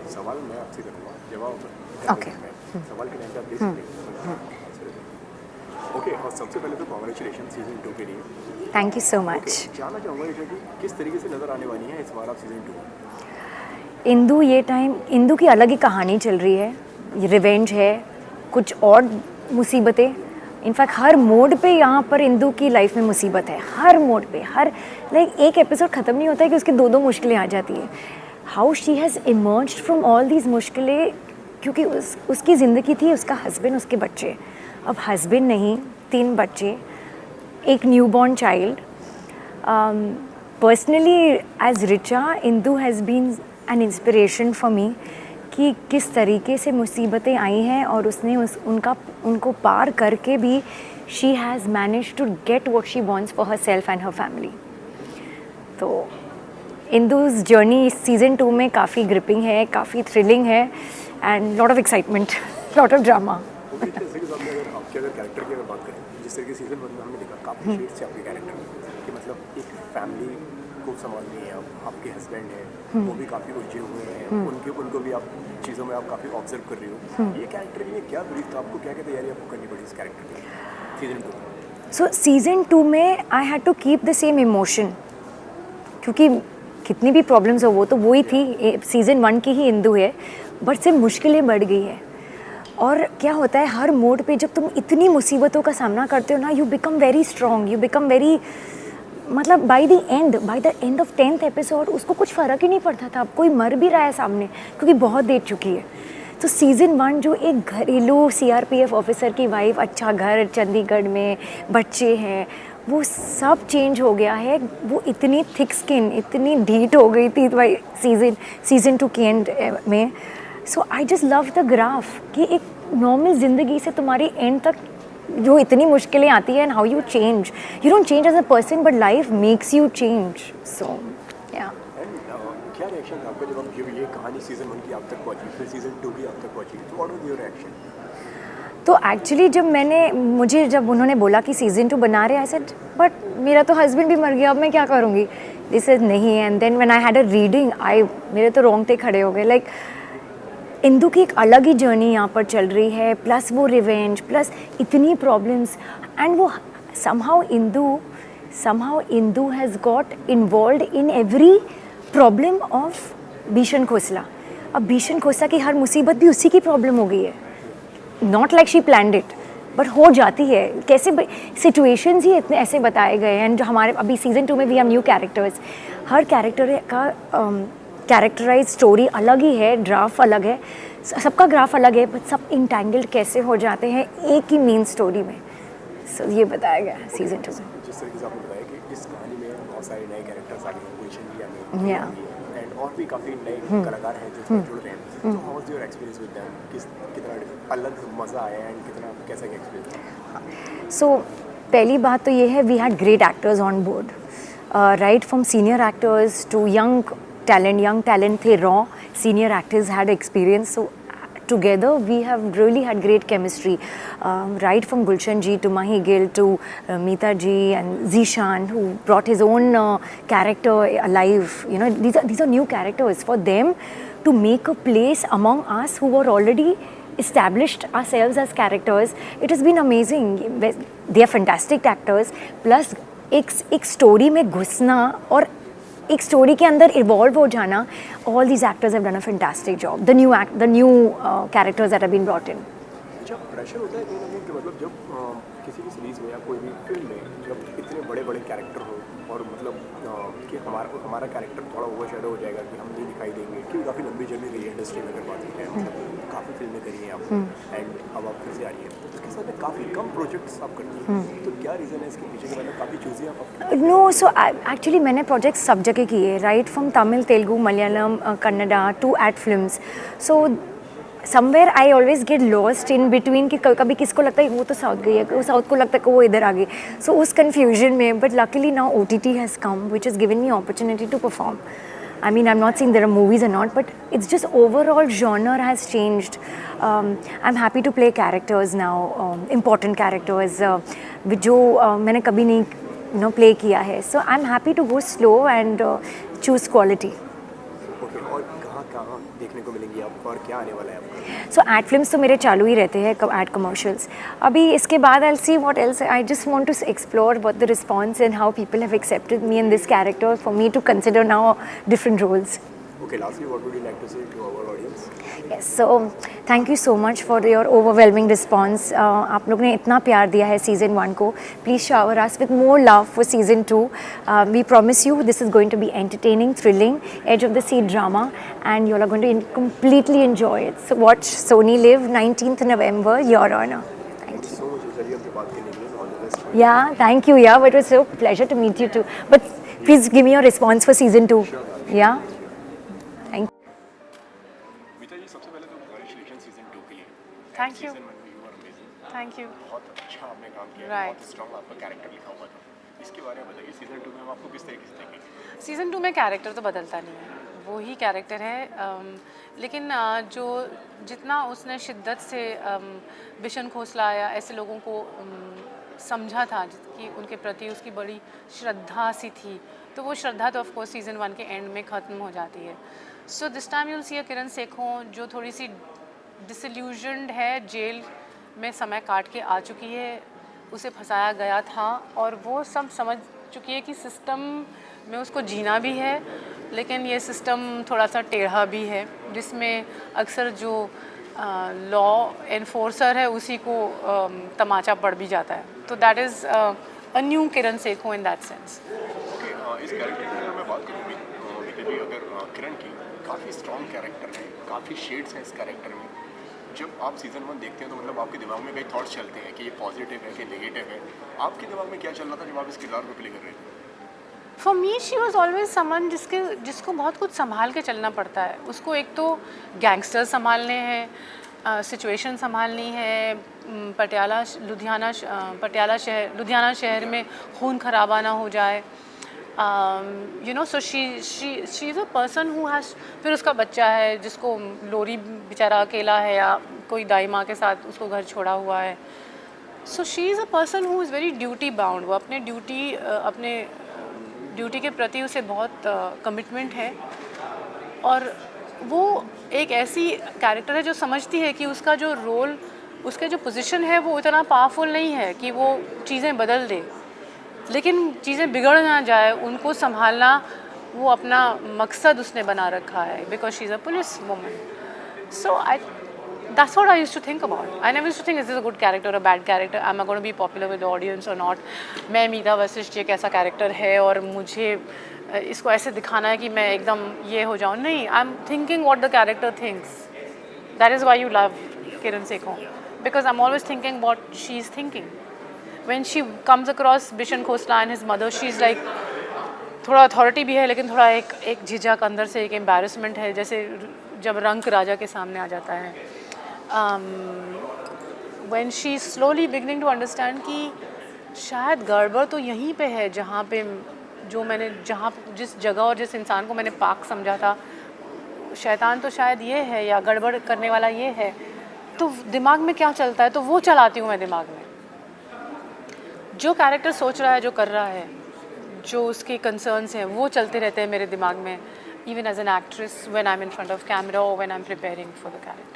सवाल मैं आपसे करूँगा, जवाब ओके। सवाल के टाइम पे आप दे सकते हैं। ओके, और सबसे पहले तो कांग्रेचुलेशन सीजन 2 के लिए। Thank you so okay, much. जानना चाहूँगा ये कि किस तरीके से नज़र आने वाली है इस बार आप सीजन 2 में? इंदु ये टाइम इंदु की अलग ही कहानी चल रही है, रिवेंज है, कुछ और मुसीबतें। इनफैक्ट हर मोड पे यहाँ पर इंदु की लाइफ में मुसीबत है, हर मोड पे, हर लाइक एक एपिसोड ख़त्म नहीं होता है कि उसकी दो दो मुश्किलें आ जाती है। How she has emerged from all these मुश्किलें, क्योंकि उसकी ज़िंदगी थी, उसका हस्बैंड, उसके बच्चे। अब हस्बैंड नहीं, 3 बच्चे, एक newborn child. Personally as Richa, Indu has been an inspiration for me कि किस तरीके से मुसीबतें आई हैं और उसने उनको पार करके भी she has manage to get what she wants for herself and her family. तो इंदु's जर्नी सीज़न 2 में काफ़ी ग्रिपिंग है, काफ़ी थ्रिलिंग है and lot of excitement, lot of drama. Okay, अगर कैरेक्टर की अगर बात करें, जिस तरीके सीजन 1 में हमने देखा काफ़ी शेड्स से आपके कैरेक्टर कि मतलब एक फैमिली को संभालनी है, आपके हस्बैंड है वो भी काफ़ी उलझे हुए हैं, उनको भी आप चीज़ों में आप काफ़ी ऑब्जर्व कर रही हो। ये कैरेक्टर के लिए क्या ब्रीफ था आपको, क्या क्या तैयारी आपको करनी पड़ी इस कैरेक्टर की सीजन 2 में? सो सीज़न 2 में I had to keep the same emotion, क्योंकि कितनी भी प्रॉब्लम्स हो वो तो वही थी, सीज़न 1 की ही इंदु है, बट सिर्फ मुश्किलें बढ़ गई है। और क्या होता है हर मोड पे जब तुम इतनी मुसीबतों का सामना करते हो ना, you become very strong, you become very, मतलब by the end of 10th episode उसको कुछ फ़र्क ही नहीं पड़ता था, अब कोई मर भी रहा है सामने क्योंकि बहुत देर चुकी है। तो सीज़न 1 जो एक घरेलू सीआरपीएफ ऑफिसर की वाइफ, अच्छा घर चंडीगढ़ में, बच्चे हैं, वो सब चेंज हो गया है। वो इतनी थिक स्किन, इतनी ढीठ हो गई थी भाई सीज़न 2 के एंड में। So I just love the graph कि एक नॉर्मल ज़िंदगी से तुम्हारी एंड तक जो इतनी मुश्किलें आती हैं and how you change, you don't change as a person but life makes you change. So या क्या रिएक्शन था आपका जब आप ये कहानी सीजन 1 की आप तक पहुंची, फिर सीजन 2 की आप तक पहुंची, तो व्हाट वाज योर रिएक्शन? तो एक्चुअली जब उन्होंने बोला कि सीज़न 2 बना रहे, आई सेड बट मेरा तो हस्बैंड भी मर गया, अब मैं क्या करूँगी। दिस इज नहीं। And then when I had a reading, मेरे तो रोंगटे खड़े हो गए। लाइक इंदु की एक अलग ही जर्नी यहाँ पर चल रही है, प्लस वो रिवेंज, प्लस इतनी प्रॉब्लम्स, एंड वो somehow Indu has got involve in every problem of भीषण खोसला। अब भीषण खोसला की हर मुसीबत भी उसी की प्रॉब्लम हो गई है, not like she planned it, but हो जाती है। कैसे सिचुएशंस ही इतने ऐसे बताए गए हैं। एंड जो हमारे अभी सीज़न 2 में वी हैव न्यू कैरेक्टर्स, हर कैरेक्टर का कैरेक्टराइज स्टोरी अलग ही है, ग्राफ अलग है, सबका ग्राफ अलग है, बट सब इंटैंगल्ड कैसे हो जाते हैं एक ही मेन स्टोरी में। सो ये बताया गया है सीज़न 2 में। जिस तरीके से आपने बताया कि इस कहानी में बहुत सारे नए कैरेक्टर्स आ गए हैं, गुलशन जी आ गए हैं, एंड और भी काफ़ी नए कलाकार हैं जो जुड़ रहे हैं, तो how was your experience with them? कितना अलग मज़ा आया एंड कितना कैसा एक्सपीरियंस? सो पहली बात तो ये है, we had great actors on board, right from senior actors to young talent थे raw, senior actors had experience, so together we have really had great chemistry, right from Gulshan ji to Mahi Gill to Meeta ji and Zishan, who brought his own character alive. You know, these are new characters. For them to make a place among us who were already established ourselves as characters, it has been amazing. They are fantastic actors, plus एक story में घुसना और एक story के अंदर evolve हो जाना, all these actors have done a fantastic job, the new characters that have been brought in. अच्छा, प्रेशर होता है कहीं ना कहीं कि मतलब जब किसी भी सीरीज़ में या कोई भी फिल्म में जब इतने बड़े बड़े कैरेक्टर हो और मतलब कि हमारा कैरेक्टर थोड़ा ओवरशैडो हो जाएगा कि हम नहीं दिखाई देंगे, क्योंकि काफ़ी लंबी जर्नी रही है इंडस्ट्री में अगर बात करें, मतलब काफ़ी फिल्में करी हैं आप एंड अब आप फिर से आ रही है, उसके साथ में काफ़ी कम प्रोजेक्ट्स आप करती हैं, तो क्या रीज़न है इसके पीछे? के मतलब काफ़ी चूज़ी आप? नो, सो एक्चुअली मैंने प्रोजेक्ट सब जगह किए, right from Tamil, Telugu, Malayalam, Kannada to eight films. So somewhere I always get lost in between कि कभी किसको लगता है वो तो साउथ गई है, वो साउथ को लगता है कि वो इधर आ गई, सो उस कन्फ्यूजन में। But luckily now OTT has come which is given me opportunity to perform. I mean, I'm not saying there are movies or not, but it's just overall genre has changed. I'm happy to play characters now, important characters, जो मैंने कभी नहीं play किया है. So I'm happy to go slow and choose quality. Okay, और कहाँ कहाँ देखने को मिलेंगी आपको और क्या आने वाला है आपका? सो एड फिल्म्स तो मेरे चालू ही रहते हैं, एड कमर्शियल्स। अभी इसके बाद I see what else. I just want to explore what the response and how people have accepted me in this character for me to consider now different roles. Okay, lastly, what would you like to say to our audience? Yes, so thank you so much for your overwhelming response. आप लोग ने इतना प्यार दिया है season 1 को. Please shower us with more love for season 2. We promise you this is going to be entertaining, thrilling, edge of the seat drama, and you all are going to completely enjoy it. So watch Sony Live 19th November, Your Honor. Thank you so much, चलिए हमसे बात करने के लिए all the best. Yeah, thank you. Yeah, it was so pleasure to meet you too. But please give me your response for season 2. Sure. Yeah. Thank you. मीता जी, सबसे पहले तो congratulations season 2 के लिए. Thank you. Season 1 में you were amazing. Thank you. बहुत अच्छा आपने काम किया है, Right. बहुत स्ट्रॉन्ग आपका कैरेक्टर लिखा हुआ था. इसके बारे में बताइए, सीजन 2 में हम आपको किस तरीके से देखेंगे? सीज़न 2 में कैरेक्टर तो बदलता नहीं है, वो ही कैरेक्टर है। लेकिन जो जितना उसने शिद्दत से बिशन खोसला या ऐसे लोगों को समझा था कि उनके प्रति उसकी बड़ी श्रद्धा सी थी, तो वो श्रद्धा तो ऑफकोर्स सीज़न 1 के एंड में ख़त्म हो जाती है। So this time you'll see a Kiran Sekhon जो थोड़ी सी डिसल्यूजन्ड है, जेल में समय काट के आ चुकी है, उसे फंसाया गया था और वो सब समझ चुकी है कि सिस्टम में उसको जीना भी है, लेकिन ये सिस्टम थोड़ा सा टेढ़ा भी है, जिसमें अक्सर जो लॉ एनफोर्सर है उसी को तमाचा पड़ भी जाता है। तो that is a new Kiran Sekhon in that sense. Okay, इस कैरेक्टर की अगर मैं बात करूँ मीता जी, अगर किरण की काफ़ी स्ट्रॉन्ग कैरेक्टर है, काफ़ी शेड्स हैं इस कैरेक्टर में। जब आप सीज़न 1 देखते हैं तो मतलब आपके दिमाग में कई थॉट्स चलते हैं कि ये पॉजिटिव है कि नेगेटिव है। आपके दिमाग में क्या चल रहा था जब आप इस किरदार को प्ले कर रहे थे? For me she was always someone जिसको बहुत कुछ संभाल के चलना पड़ता है। उसको एक तो गैंगस्टर संभालने हैं, सिचुएशन संभालनी है, लुधियाना शहर में खून खराबा ना हो जाए, you know. So she is a person who has, फिर उसका बच्चा है जिसको लोरी बेचारा अकेला है या कोई दाई माँ के साथ उसको घर छोड़ा हुआ है। So she is a person who is very duty bound. वो अपने ड्यूटी के प्रति उसे बहुत कमिटमेंट है, और वो एक ऐसी कैरेक्टर है जो समझती है कि उसका जो रोल, उसके जो पोजीशन है वो इतना पावरफुल नहीं है कि वो चीज़ें बदल दे, लेकिन चीज़ें बिगड़ ना जाए उनको संभालना वो अपना मकसद उसने बना रखा है, because she is a police woman. So that's what I used to think about. I never used to think is this a good character or a bad character, am I going to be popular with the audience or not, मैं मीता वशिष्ठ ये कैसा character है और मुझे इसको ऐसे दिखाना है कि मैं एकदम ये हो जाऊँ। नहीं, I am thinking what the character thinks. That is why you love Kiran Sekhon, because I am always thinking what she is thinking. When she comes across Bishan Khosla and his mother, she is like, थोड़ा authority भी है लेकिन थोड़ा एक झिझक अंदर से, एक एम्बैरसमेंट है, जैसे जब रंक राजा के सामने आ जाता है। when she is slowly beginning to understand कि शायद गड़बड़ तो यहीं पे है, जहाँ पे जिस जगह और जिस इंसान को मैंने पाक समझा था, शैतान तो शायद ये है या गड़बड़ करने वाला ये है। तो दिमाग में क्या चलता है तो वो चलाती हूँ मैं दिमाग में। जो कैरेक्टर सोच रहा है, जो कर रहा है, जो उसके कंसर्न्स हैं, वो चलते रहते हैं मेरे दिमाग में, even as an actress when I'm in front of camera or when I'm preparing for the character.